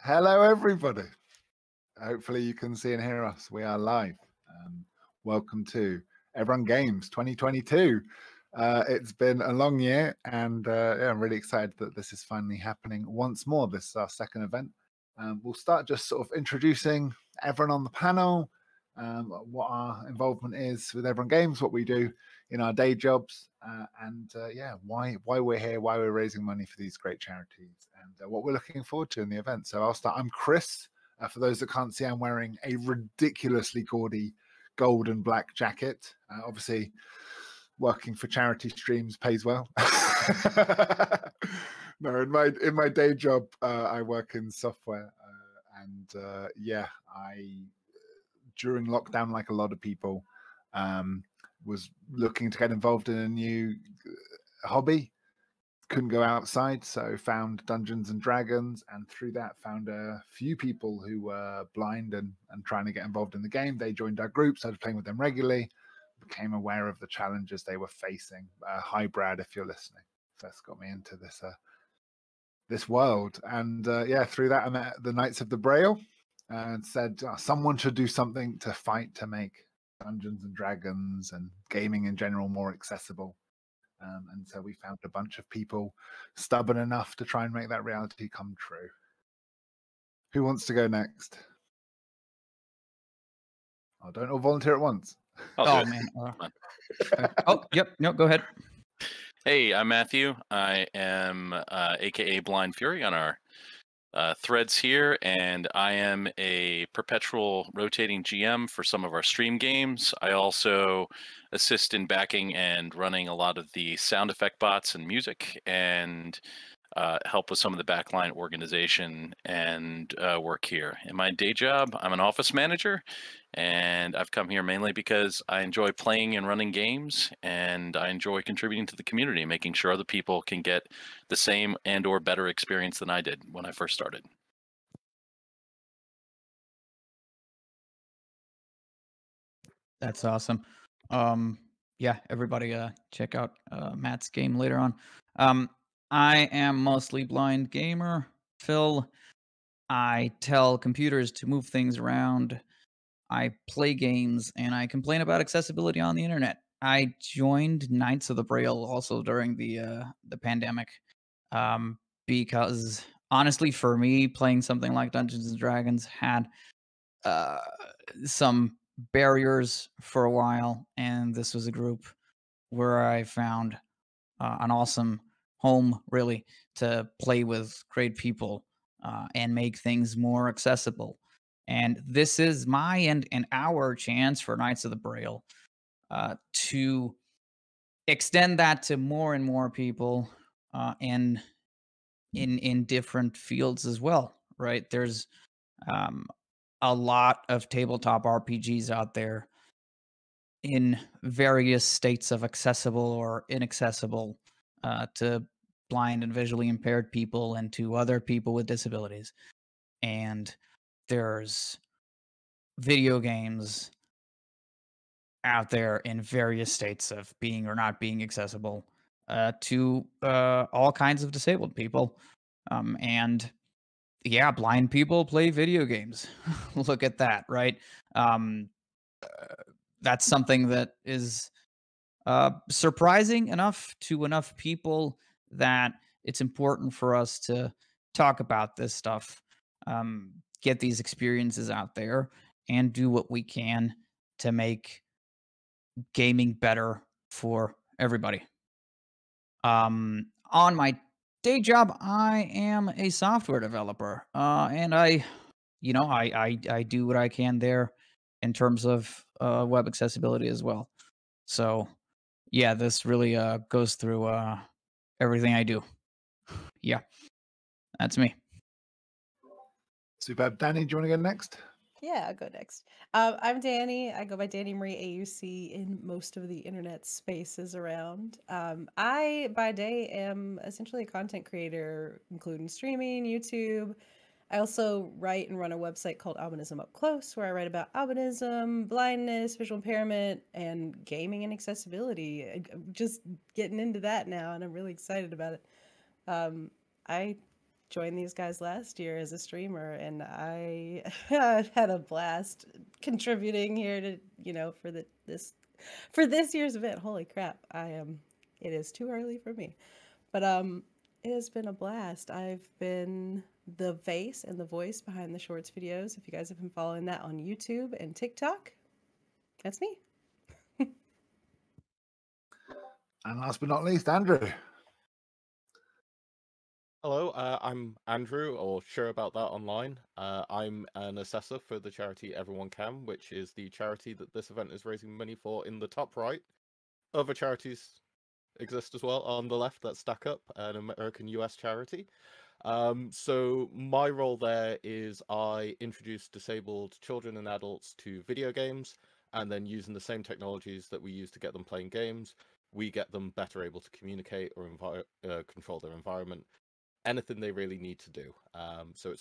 Hello, everybody. Hopefully you can see and hear us. We are live. Welcome to Everyone Games 2022. It's been a long year, and yeah, I'm really excited that this is finally happening once more. This is our second event. We'll start just sort of introducing everyone on the panel, what our involvement is with Everyone Games, what we do in our day jobs, and yeah, why we're here, why we're raising money for these great charities, and what we're looking forward to in the event. So I'll start. I'm Chris. For those that can't see, I'm wearing a ridiculously gaudy gold and black jacket. Obviously, working for charity streams pays well. No, in my day job, I work in software, and yeah, during lockdown, like a lot of people, was looking to get involved in a new hobby. Couldn't go outside, so found Dungeons and Dragons, and through that found a few people who were blind and trying to get involved in the game. They joined our group, started playing with them regularly, became aware of the challenges they were facing. Hi, Brad, if you're listening. First got me into this world, and yeah, through that I met the Knights of the Braille, and said someone should do something to fight to make Dungeons and Dragons and gaming in general more accessible. And so we found a bunch of people stubborn enough to try and make that reality come true. Who wants to go next? Oh, don't all volunteer at once. Oh, man. Oh, yep. No, go ahead. Hey, I'm Matthew. I am AKA Blind Fury on our threads here, and I am a perpetual rotating GM for some of our stream games. I also assist in backing and running a lot of the sound effect bots and music, and help with some of the backline organization and work here. In my day job, I'm an office manager, and I've come here mainly because I enjoy playing and running games, and I enjoy contributing to the community, making sure other people can get the same and or better experience than I did when I first started. That's awesome. Yeah, everybody check out Matt's game later on. I am mostly blind gamer, Phil. I tell computers to move things around. I play games, and I complain about accessibility on the internet. I joined Knights of the Braille also during the pandemic, because honestly, for me, playing something like Dungeons and Dragons had some barriers for a while, and this was a group where I found an awesome home, really, to play with great people and make things more accessible. And this is my and our chance for Knights of the Braille to extend that to more and more people, and in different fields as well. Right? There's a lot of tabletop RPGs out there in various states of accessible or inaccessible to blind and visually impaired people and to other people with disabilities. And there's video games out there in various states of being or not being accessible to all kinds of disabled people. And yeah, blind people play video games. Look at that, right? That's something that is surprising enough to enough people that it's important for us to talk about this stuff, get these experiences out there, and do what we can to make gaming better for everybody. On my day job, I am a software developer, and I do what I can there in terms of web accessibility as well. So yeah, this really goes through everything I do. Yeah, that's me. Superb. Danny, do you want to go next? Yeah, I'll go next. I'm Danny. I go by Danny Marie AUC in most of the internet spaces around. I, by day, am essentially a content creator, including streaming, YouTube. I also write and run a website called Albinism Up Close, where I write about albinism, blindness, visual impairment, and gaming and accessibility. I'm just getting into that now, and I'm really excited about it. I joined these guys last year as a streamer, and I had a blast contributing here to, you know, for this year's event. Holy crap. It is too early for me. But it has been a blast. I've been the face and the voice behind the shorts videos. If you guys have been following that on YouTube and TikTok, that's me. And last but not least, Andrew. Hello, I'm Andrew, or Sure About That online. I'm an assessor for the charity Everyone Can, which is the charity that this event is raising money for in the top right. Other charities exist as well on the left that stack up, an American US charity. So my role there is I introduce disabled children and adults to video games, and then using the same technologies that we use to get them playing games, we get them better able to communicate or control their environment, anything they really need to do. So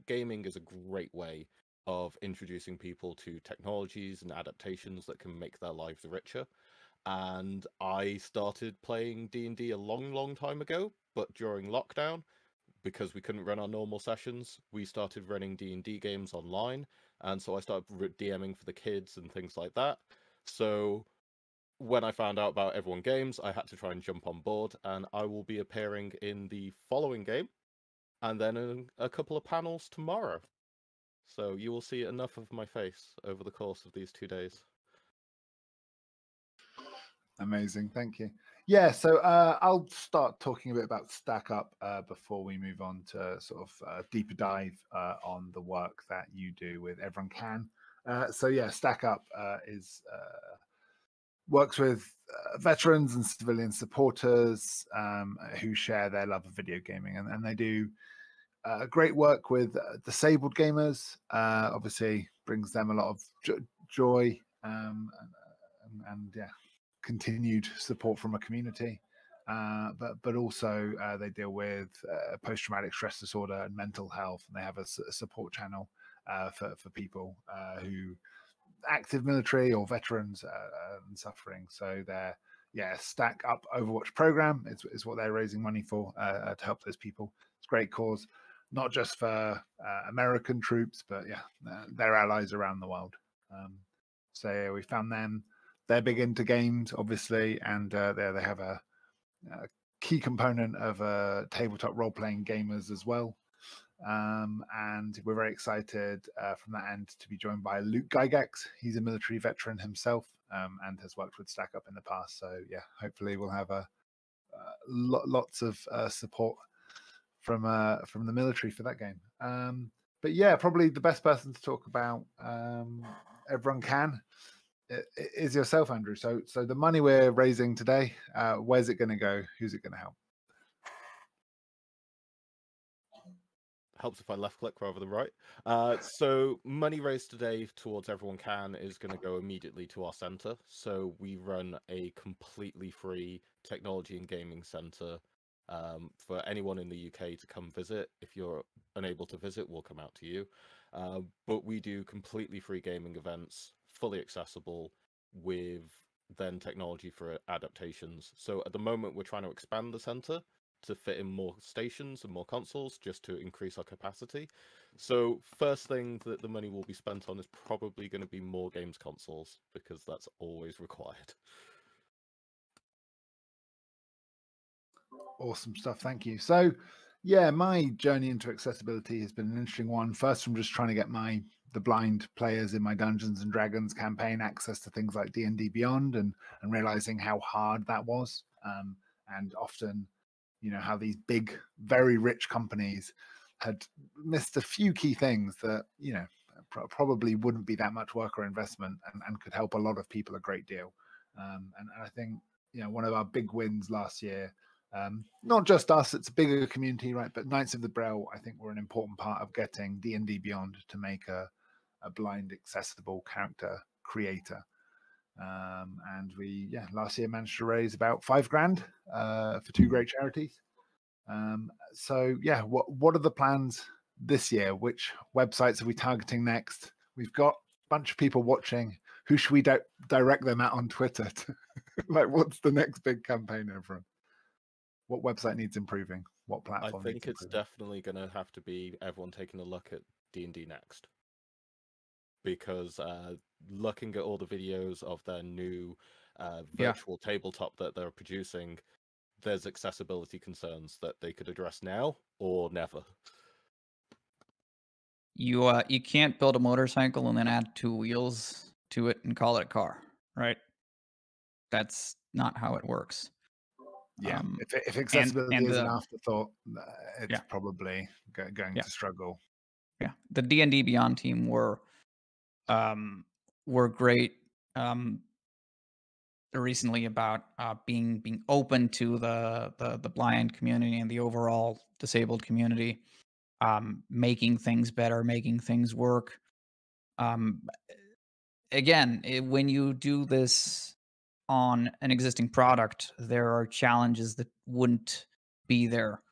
gaming is a great way of introducing people to technologies and adaptations that can make their lives richer. And I started playing D&D a long time ago, but during lockdown, because we couldn't run our normal sessions, we started running D&D games online, and so I started DMing for the kids and things like that. So when I found out about Everyone Games, I had to try and jump on board, and I will be appearing in the following game, and then in a couple of panels tomorrow. So you will see enough of my face over the course of these 2 days. Amazing, thank you. Yeah, so I'll start talking a bit about Stack Up before we move on to sort of deeper dive on the work that you do with Everyone Can. So yeah, Stack Up works with veterans and civilian supporters who share their love of video gaming, and they do great work with disabled gamers. Obviously brings them a lot of joy and yeah, continued support from a community, but also they deal with post-traumatic stress disorder and mental health, and they have a support channel for people who active military or veterans and suffering. So they're Stack Up Overwatch program is what they're raising money for to help those people. It's a great cause, not just for American troops, but their allies around the world. So we found them. They're big into games, obviously, and they have a key component of tabletop role-playing gamers as well. And we're very excited from that end to be joined by Luke Gygax. He's a military veteran himself and has worked with Stack Up in the past. So yeah, hopefully we'll have lots of support from the military for that game. But yeah, probably the best person to talk about Everyone Can is yourself, Andrew. So the money we're raising today, where's it going to go? Who's it going to help? Helps if I left click rather than right. So money raised today towards Everyone Can is going to go immediately to our center. So we run a completely free technology and gaming center for anyone in the UK to come visit. If you're unable to visit, we'll come out to you. But we do completely free gaming events, fully accessible, with then technology for adaptations. So at the moment, we're trying to expand the center to fit in more stations and more consoles just to increase our capacity. So first thing that the money will be spent on is probably going to be more games consoles, because that's always required. Awesome stuff, thank you. So yeah, my journey into accessibility has been an interesting one. First, from just trying to get the blind players in my Dungeons and Dragons campaign access to things like D&D Beyond, and realizing how hard that was, and often how these big, very rich companies had missed a few key things that probably wouldn't be that much work or investment, and could help a lot of people a great deal. And I think one of our big wins last year, not just us, it's a bigger community, right? But Knights of the Braille, I think, were an important part of getting D&D Beyond to make a blind accessible character creator. And we last year managed to raise about $5,000 for two great charities. So yeah, what are the plans this year? Which websites are we targeting next? We've got a bunch of people watching. Who should we direct them at on Twitter to, like, what's the next big campaign, everyone? What website needs improving? What I platform? think needs it's improving? definitely going to have to be everyone taking a look at D&D Next, because looking at all the videos of their new virtual tabletop that they're producing, there's accessibility concerns that they could address now or never. You can't build a motorcycle and then add 2 wheels to it and call it a car, right? That's not how it works. Yeah, if accessibility is an the afterthought, it's Yeah. probably going Yeah. to struggle. Yeah, the D&D Beyond team were great recently about being open to the blind community and the overall disabled community, making things better, making things work. Again, when you do this on an existing product, there are challenges that wouldn't be there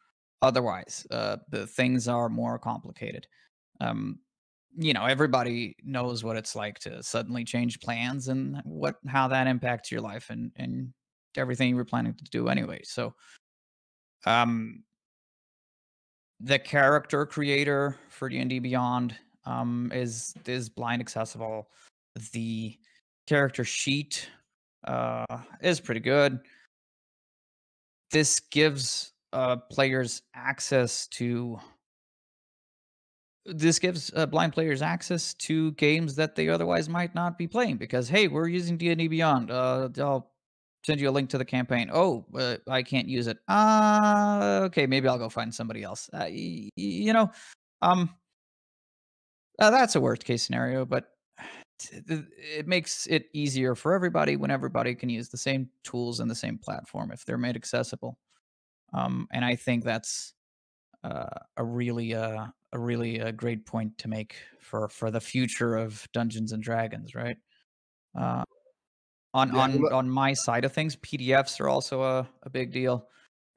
otherwise. The things are more complicated. Everybody knows what it's like to suddenly change plans and how that impacts your life and everything you were planning to do anyway. So, the character creator for D&D Beyond is blind accessible. The character sheet is pretty good. This gives players access to blind players access to games that they otherwise might not be playing because, hey, we're using D&D Beyond. I'll send you a link to the campaign. Oh, I can't use it. Okay, maybe I'll go find somebody else. That's a worst case scenario, but it makes it easier for everybody when everybody can use the same tools and the same platform if they're made accessible. And I think that's a really great point to make for the future of Dungeons and Dragons, right? On my side of things, PDFs are also a big deal,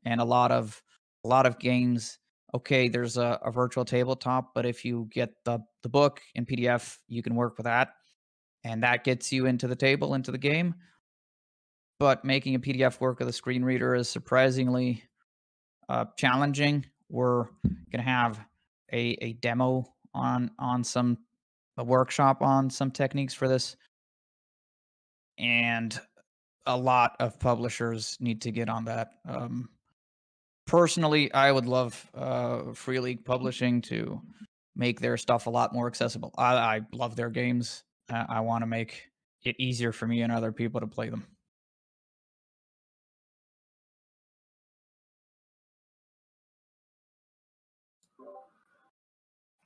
and a lot of games. Okay, there's a virtual tabletop, but if you get the book in PDF, you can work with that, and that gets you into the table, into the game. But making a PDF work with a screen reader is surprisingly challenging. We're gonna have a demo on a workshop on some techniques for this, and a lot of publishers need to get on that. Personally, I would love Free League Publishing to make their stuff a lot more accessible. I love their games. I want to make it easier for me and other people to play them.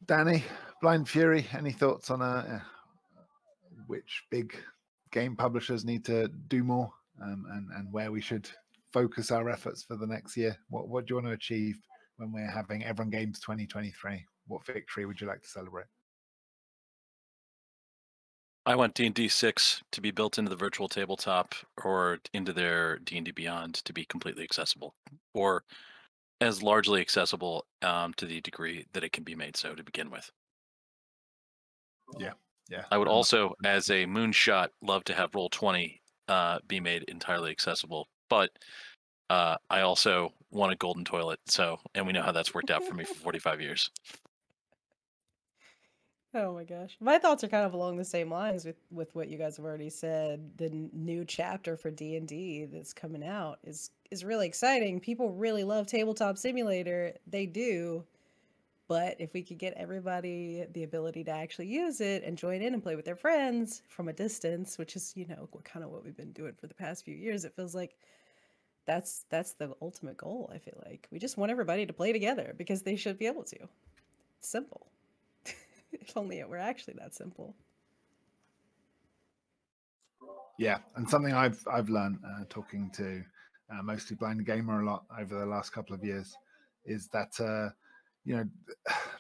Danny, Blind Fury, any thoughts on which big game publishers need to do more and where we should focus our efforts for the next year? What do you want to achieve when we're having Everyone Games 2023? What victory would you like to celebrate? I want D&D 6 to be built into the virtual tabletop or into their D&D Beyond to be completely accessible, or as largely accessible to the degree that it can be made so to begin with. Yeah. I would also, as a moonshot, love to have Roll20 be made entirely accessible, but I also want a golden toilet. And we know how that's worked out for me for 45 years. Oh my gosh. My thoughts are kind of along the same lines with what you guys have already said. The new chapter for D&D that's coming out is really exciting. People really love Tabletop Simulator. They do. But if we could get everybody the ability to actually use it and join in and play with their friends from a distance, which is, kind of what we've been doing for the past few years, it feels like that's the ultimate goal. I feel like we just want everybody to play together because they should be able to. It's simple. If only it were actually that simple. Yeah, and something I've learned talking to mostly Blind Gamer a lot over the last couple of years is that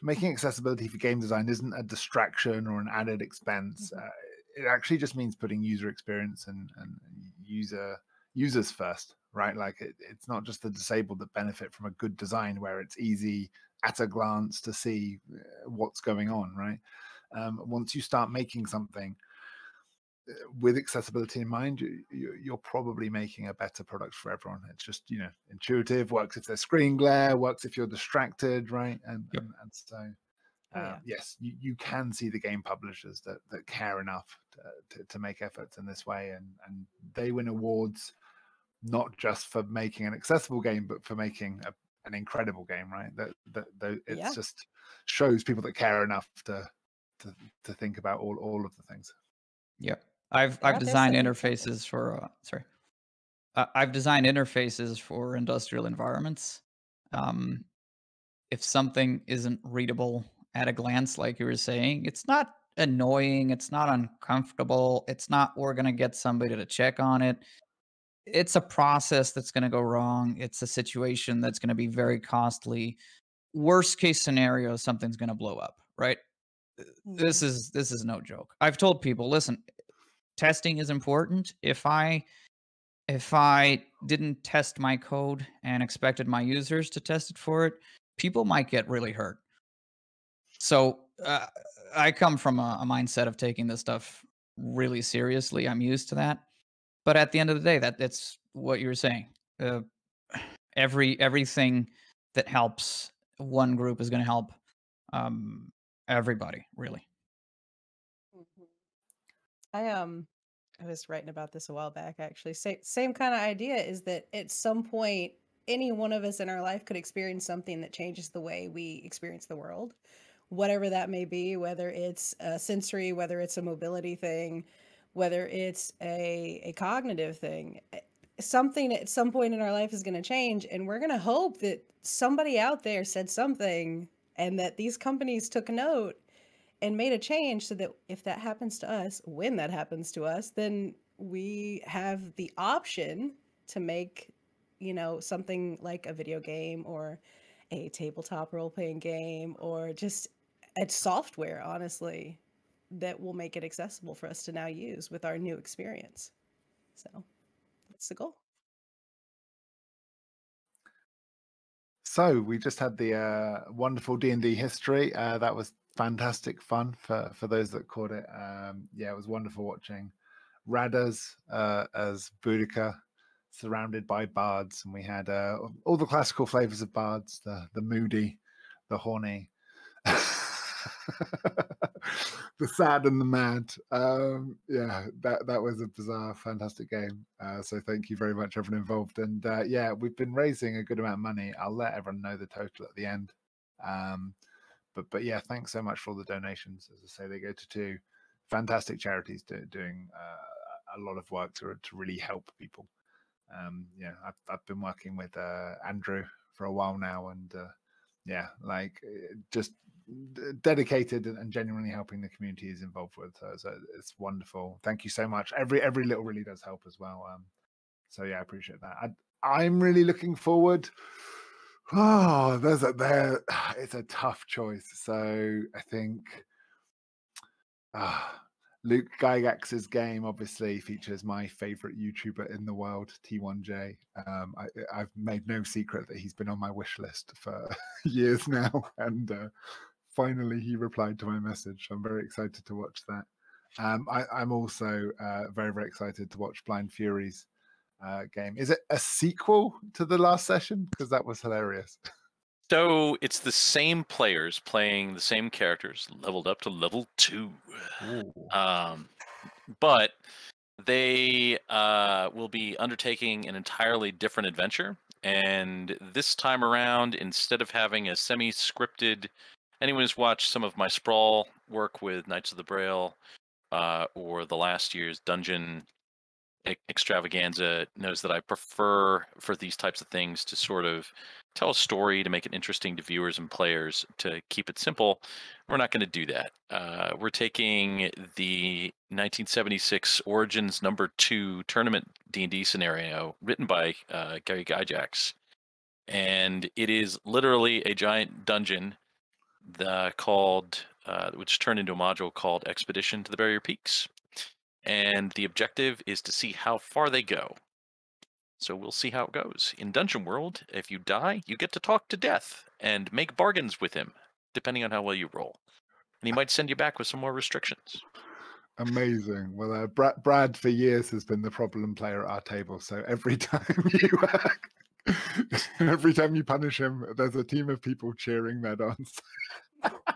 making accessibility for game design isn't a distraction or an added expense. It actually just means putting user experience and users first, right? Like it's not just the disabled that benefit from a good design where it's easy at a glance to see what's going on, right? Once you start making something with accessibility in mind, you're probably making a better product for everyone. It's just, intuitive, works if there's screen glare, works if you're distracted, right? And so yes, you can see the game publishers that care enough to make efforts in this way, and they win awards not just for making an accessible game, but for making an incredible game, right? That it's just shows people that care enough to think about all of the things. Yeah, I've designed interfaces for I've designed interfaces for industrial environments. If something isn't readable at a glance, like you were saying, it's not annoying, it's not uncomfortable, it's not we're gonna get somebody to check on it. It's a process that's gonna go wrong. It's a situation that's gonna be very costly. Worst case scenario, something's gonna blow up, right? This is no joke. I've told people, listen, testing is important. If I didn't test my code and expected my users to test it for it, people might get really hurt. So I come from a mindset of taking this stuff really seriously. I'm used to that. But at the end of the day, that's what you were saying. Everything that helps one group is going to help everybody, really. I was writing about this a while back, actually. Same kind of idea is that at some point, any one of us in our life could experience something that changes the way we experience the world, whatever that may be, whether it's a sensory, whether it's a mobility thing, whether it's a cognitive thing. Something at some point in our life is going to change, and we're going to hope that somebody out there said something and that these companies took note and made a change so that if that happens to us, when that happens to us, then we have the option to make, something like a video game or a tabletop role-playing game or just a software, honestly, that will make it accessible for us to now use with our new experience. So that's the goal. So we just had the wonderful D&D history. That was fantastic fun for those that caught it. It was wonderful watching Radas as Boudica, surrounded by bards, and we had all the classical flavors of bards: the moody, the horny, the sad, and the mad. That was a bizarre, fantastic game. So thank you very much, everyone involved. And we've been raising a good amount of money. I'll let everyone know the total at the end. But yeah, thanks so much for all the donations. As I say, they go to two fantastic charities doing a lot of work to really help people. I've been working with Andrew for a while now, and just dedicated and genuinely helping the community is involved with. So it's wonderful. Thank you so much. Every little really does help as well. I appreciate that. I'm really looking forward. Oh, it's a tough choice. So I think Luke Gygax's game obviously features my favorite YouTuber in the world, T1J. I've made no secret that he's been on my wish list for years now, and finally he replied to my message. I'm very excited to watch that. I'm also very, very excited to watch Blind Fury's game. Is it a sequel to the last session? Because that was hilarious. So it's the same players playing the same characters, leveled up to level 2. But they will be undertaking an entirely different adventure. And this time around, instead of having a semi-scripted, anyone who's watched some of my Sprawl work with Knights of the Braille or the last year's Dungeon Extravaganza knows that I prefer for these types of things to sort of tell a story to make it interesting to viewers and players, to keep it simple. We're not going to do that. We're taking the 1976 Origins #2 tournament D&D scenario written by Gary Gygax, and it is literally a giant dungeon which turned into a module called Expedition to the Barrier Peaks. And the objective is to see how far they go. So we'll see how it goes. In Dungeon World, if you die, you get to talk to Death and make bargains with him, depending on how well you roll. And he might send you back with some more restrictions. Amazing. Well, Brad for years has been the problem player at our table. So every time every time you punish him, there's a team of people cheering that on.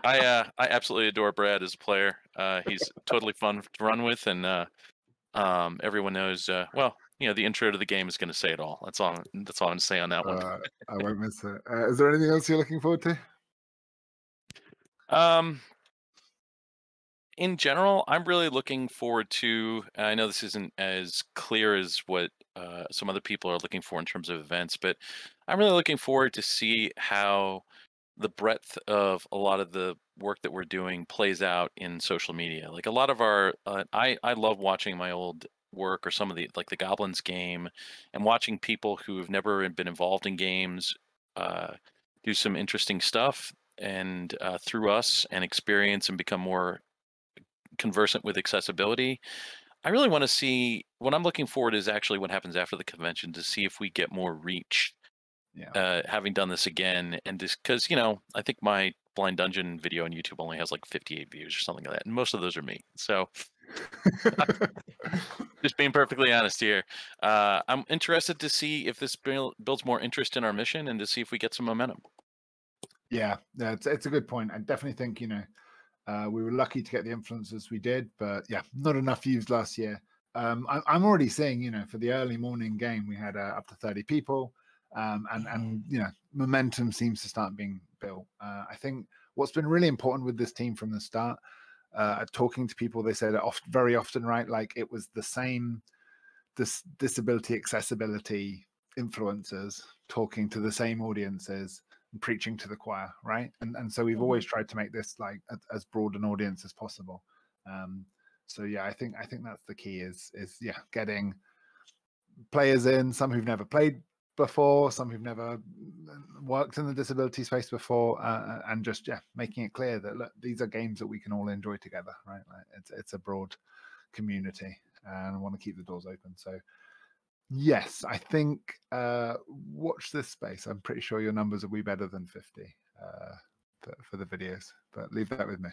I absolutely adore Brad as a player. He's totally fun to run with, and everyone knows. Well, the intro to the game is going to say it all. That's all I'm going to say on that one. I won't miss it. Is there anything else you're looking forward to? In general, I'm really looking forward to. I know this isn't as clear as what some other people are looking for in terms of events, but I'm really looking forward to see how the breadth of a lot of the work that we're doing plays out in social media. Like a lot of our, I love watching my old work or some of the the Goblins game, and watching people who have never been involved in games do some interesting stuff and through us and experience and become more conversant with accessibility. I really want to see, what I'm looking forward is actually what happens after the convention, to see if we get more reach. Yeah. Having done this again, and just because I think my Blind Dungeon video on YouTube only has like 58 views or something like that, and most of those are me. So just being perfectly honest here, I'm interested to see if this builds more interest in our mission, and to see if we get some momentum. Yeah, it's a good point. I definitely think we were lucky to get the influencers we did, but yeah, not enough views last year. I'm already seeing, for the early morning game, we had up to 30 people, and momentum seems to start being built. I think what's been really important with this team from the start, talking to people, they said very often, right? Like it was the same disability accessibility influencers talking to the same audiences, preaching to the choir, right? And so we've always tried to make this like as broad an audience as possible. So yeah, I think that's the key is getting players in, some who've never played before, some who've never worked in the disability space before, and just making it clear that look, these are games that we can all enjoy together, right? Like it's a broad community, and I want to keep the doors open. So yes, I think watch this space. I'm pretty sure your numbers will be better than 50 for the videos, but leave that with me.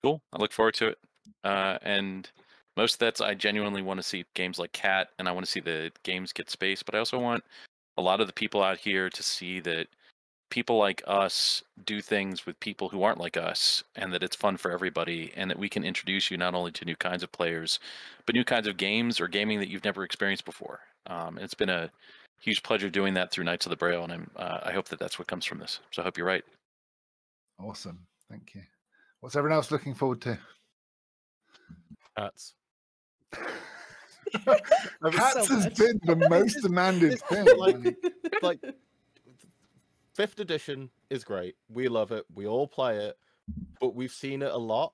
Cool. I look forward to it. And most of that's, I genuinely want to see games like Cat, and I want to see the games get space, but I also want a lot of the people out here to see that people like us do things with people who aren't like us, and that it's fun for everybody, and that we can introduce you not only to new kinds of players, but new kinds of games or gaming that you've never experienced before. It's been a huge pleasure doing that through Knights of the Braille, and I hope that that's what comes from this. So I hope you're right. Awesome. Thank you. What's everyone else looking forward to? Cats. Cats has been the most demanded thing. Like 5th edition is great. We love it. We all play it, but we've seen it a lot.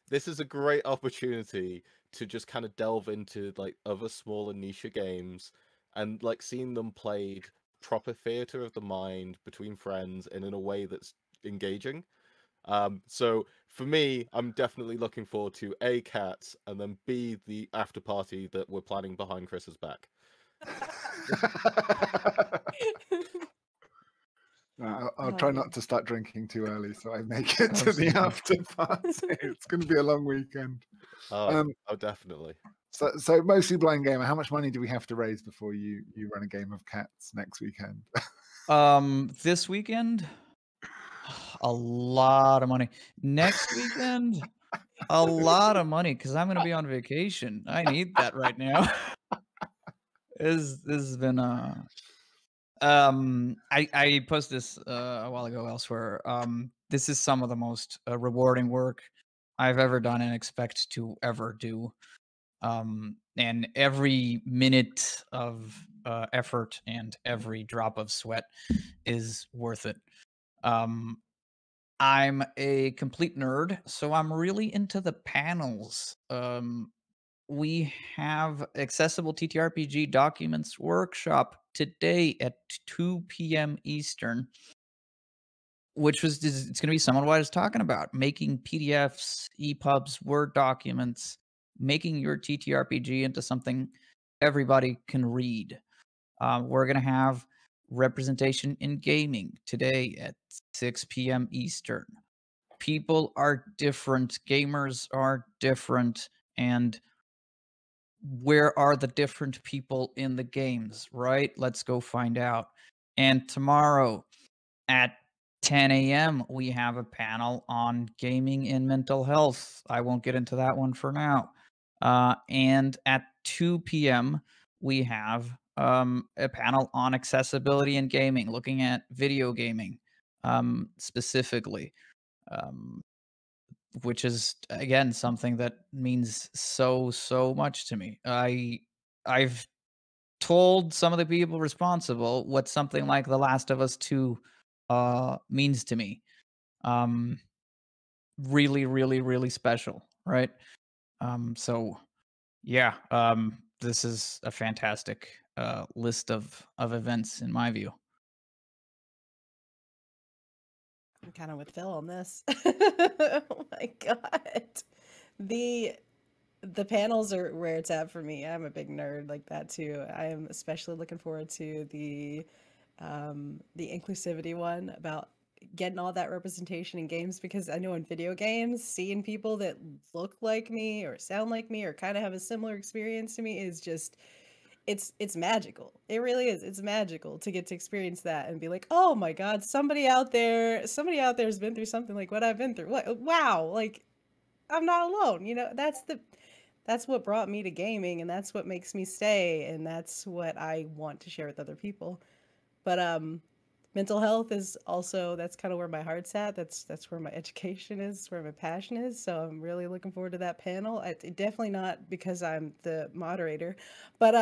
This is a great opportunity to just kind of delve into like other smaller niche games, and like seeing them played proper theater of the mind between friends and in a way that's engaging. So for me, I'm definitely looking forward to A, Cats, and then B, the after party that we're planning behind Chris's back. I'll try not to start drinking too early, so I make it to the after party. It's going to be a long weekend. Oh, definitely. So mostly Blind Gamer. How much money do we have to raise before you run a game of Cats next weekend? This weekend, a lot of money. Next weekend, a lot of money, because I'm going to be on vacation. I need that right now. This has been I posted this a while ago elsewhere. This is some of the most rewarding work I've ever done and expect to ever do. And every minute of effort and every drop of sweat is worth it. I'm a complete nerd, so I'm really into the panels. We have accessible TTRPG documents workshop today at 2 p.m. Eastern, which it's going to be somewhat what I was talking about, making PDFs, EPUBs, Word documents, making your TTRPG into something everybody can read. We're going to have representation in gaming today at 6 p.m. Eastern. people are different, gamers are different, and where are the different people in the games, right? Let's go find out. And tomorrow at 10 a.m., we have a panel on gaming and mental health. I won't get into that one for now. And at 2 p.m., we have a panel on accessibility in gaming, looking at video gaming specifically, which is, again, something that means so much to me. I've told some of the people responsible what something like The Last of Us 2 means to me. Really special, right? So yeah, this is a fantastic list of events in my view. I'm kind of with Phil on this. Oh my god. The panels are where it's at for me. I'm a big nerd like that too. I am especially looking forward to the inclusivity one about getting all that representation in games, because I know in video games, seeing people that look like me or sound like me or kind of have a similar experience to me is just it's magical. It really is. It's magical to get to experience that and be like, "Oh my god, somebody out there has been through something like what I've been through." What, wow, like I'm not alone. You know, that's what brought me to gaming, and that's what makes me stay, and that's what I want to share with other people. But mental health is also, that's kind of where my heart's at. That's where my education is, where my passion is. So I'm really looking forward to that panel. Definitely not because I'm the moderator, but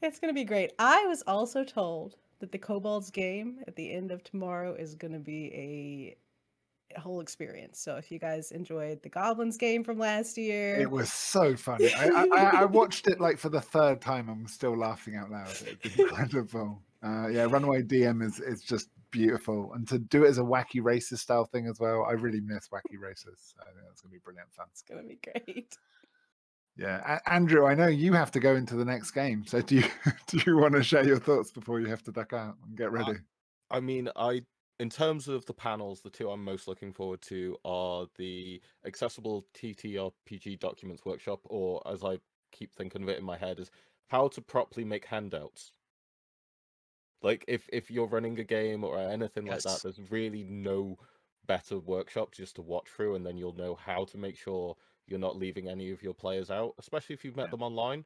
it's gonna be great. I was also told that the Kobolds game at the end of tomorrow is gonna be a whole experience. So if you guys enjoyed the Goblins game from last year, It was so funny. I watched it like for the third time. I'm still laughing out loud. It's incredible. Yeah, Runaway DM is just beautiful, and to do it as a wacky racist style thing as well. I really miss wacky races. I think that's gonna be brilliant fun. it's gonna be great. Yeah, Andrew, I know you have to go into the next game. So do you want to share your thoughts before you have to duck out and get ready? I mean, in terms of the panels, the two I'm most looking forward to are the accessible TTRPG documents workshop, or as I keep thinking of it in my head, is how to properly make handouts. Like if you're running a game or anything like that, there's really no better workshop just to watch through, and then you'll know how to make sure you're not leaving any of your players out, especially if you've met them online.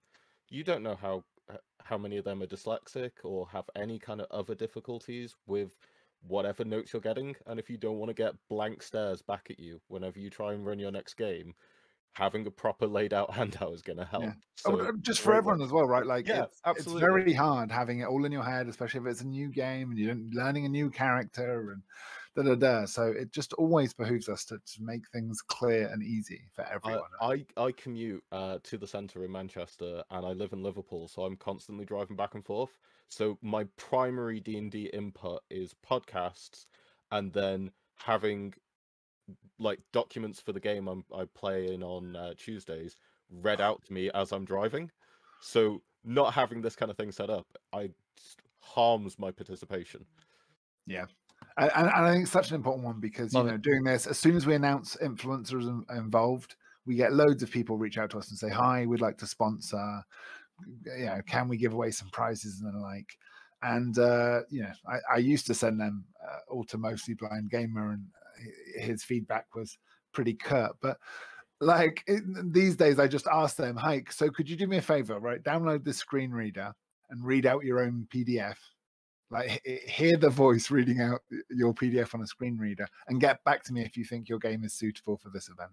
You don't know how many of them are dyslexic or have any kind of other difficulties with whatever notes you're getting, and if you don't want to get blank stares back at you whenever you try and run your next game, having a proper laid out handout is going to help. Yeah. So just for everyone as well, right? Like, yeah, it's absolutely. very hard having it all in your head, especially if it's a new game and you're learning a new character and so it just always behooves us to make things clear and easy for everyone. I commute to the centre in Manchester, and I live in Liverpool, so I'm constantly driving back and forth. So my primary D&D input is podcasts, and then having like documents for the game I play in on Tuesdays read out to me as I'm driving. So not having this kind of thing set up, harms my participation. Yeah. And I think it's such an important one because, doing this, as soon as we announce influencers involved, we get loads of people reach out to us and say, hi, we'd like to sponsor, can we give away some prizes and the like. And, I used to send them all to Mostly Blind Gamer, and his feedback was pretty curt. But like these days, I just ask them, hi, so could you do me a favor, right? Download this screen reader and read out your own PDF. Like, hear the voice reading out your PDF on a screen reader, and get back to me if you think your game is suitable for this event.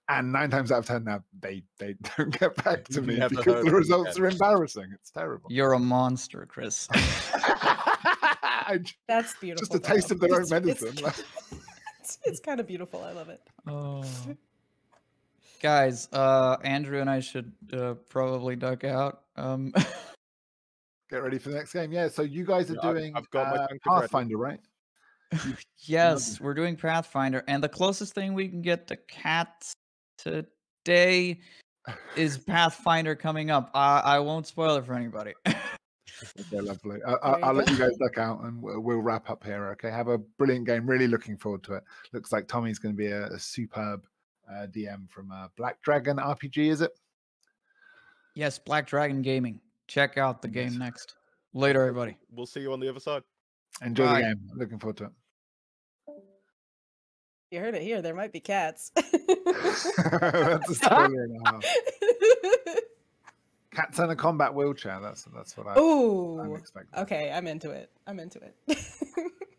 And 9 times out of 10 now, they don't get back to me because the results are embarrassing. It's terrible. You're a monster, Chris. That's beautiful. Just a taste of their own medicine. It's kind of beautiful. I love it. Oh. Guys, Andrew and I should probably duck out. Get ready for the next game. Yeah, so you guys are doing I've got my Pathfinder, right? Yes, we're doing Pathfinder, and the closest thing we can get to cats today is Pathfinder coming up. I won't spoil it for anybody. Okay, lovely. There I'll you let go. you guys duck out, and we'll wrap up here. Okay, have a brilliant game. Really looking forward to it. Looks like Tommy's going to be a superb DM from Black Dragon RPG. Is it? Yes, Black Dragon Gaming. Check out the Nice. game next. Later, everybody. We'll see you on the other side. Enjoy Bye. the game. Looking forward to it. You heard it here. There might be cats. That's a spoiler and a half. Cats in a combat wheelchair. That's what I'm Ooh. expecting. Okay, I'm into it.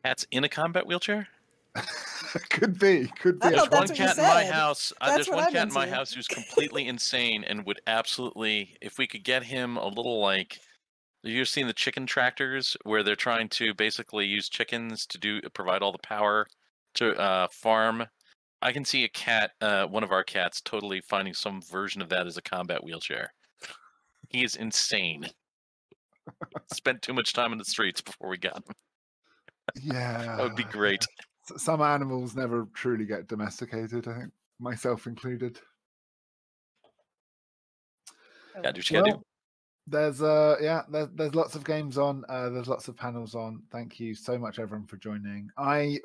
Cats in a combat wheelchair? Could be. I There's thought one that's what you cat in my said. house. That's There's what one I'm cat in my into. house who's completely insane and would absolutely, if we could get him a little like, you've seen the chicken tractors where they're trying to basically use chickens to provide all the power to farm. I can see a cat, one of our cats, totally finding some version of that as a combat wheelchair. He is insane. Spent too much time in the streets before we got him. Yeah. That would be great. Some animals never truly get domesticated, I think, myself included. Gotta do what you gotta do. Well, there's lots of games on, there's lots of panels on. Thank you so much everyone for joining. I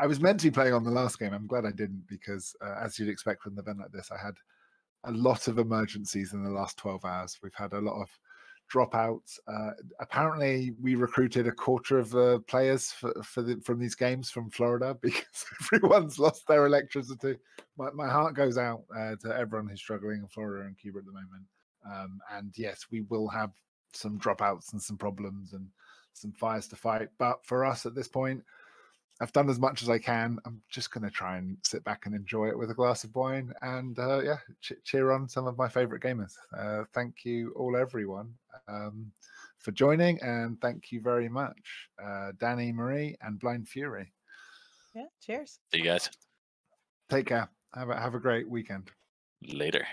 was meant to be playing on the last game. I'm glad I didn't, because as you'd expect from an event like this, I had a lot of emergencies in the last 12 hours. We've had a lot of dropouts. Apparently we recruited a quarter of the players from these games from Florida because everyone's lost their electricity. My heart goes out to everyone who's struggling in Florida and Cuba at the moment. And yes, we will have some dropouts and some problems and some fires to fight. But for us at this point, I've done as much as I can. I'm just going to try and sit back and enjoy it with a glass of wine and cheer on some of my favorite gamers. Thank you all, everyone, for joining, and thank you very much, Danny, Marie, and Blind Fury. Yeah, cheers. See you guys Take care. Have a great weekend. later.